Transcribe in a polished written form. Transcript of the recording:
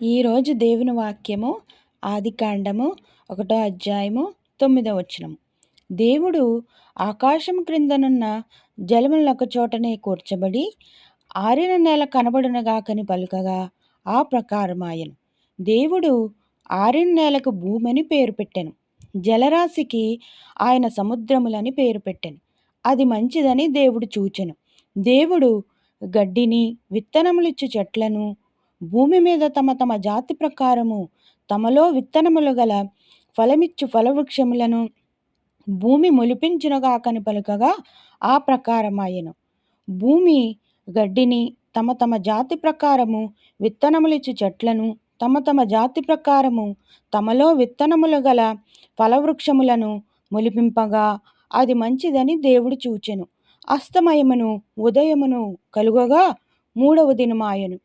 ఈరోజు దేవుని వాక్యము ఆదికాండము 1వ అధ్యాయము 9వ వచనం. దేవుడు ఆకాశం క్రిందనున్న జలములొక చోటనే కూర్చబడి ఆరిన నేల కనబడునగాకని పలుకగా ఆ ప్రకారమాయెను. దేవుడు ఆరిన నేలకు భూమని పేరు పెట్టెను, జలరాశికి ఆయన సముద్రములని పేరు పెట్టెను. అది మంచిదని దేవుడు చూచెను. దేవుడు గడ్డిని విత్తనములిచ్చు చెట్లను భూమి మీద తమ తమ జాతి ప్రకారము తమలో విత్తనములు గల ఫలమిచ్చు ఫలవృక్షములను భూమి మొలిపించునుగాకని పలుకగా ఆ ప్రకారమాయెను. భూమి గడ్డిని తమ తమ జాతి ప్రకారము విత్తనములిచ్చు చెట్లను తమ తమ జాతి ప్రకారము తమలో విత్తనములు గల ఫలవృక్షములను మొలిపింపగా అది మంచిదని దేవుడు చూచెను. అస్తమయమును ఉదయమును కలుగగా 3వ దినమాయెను.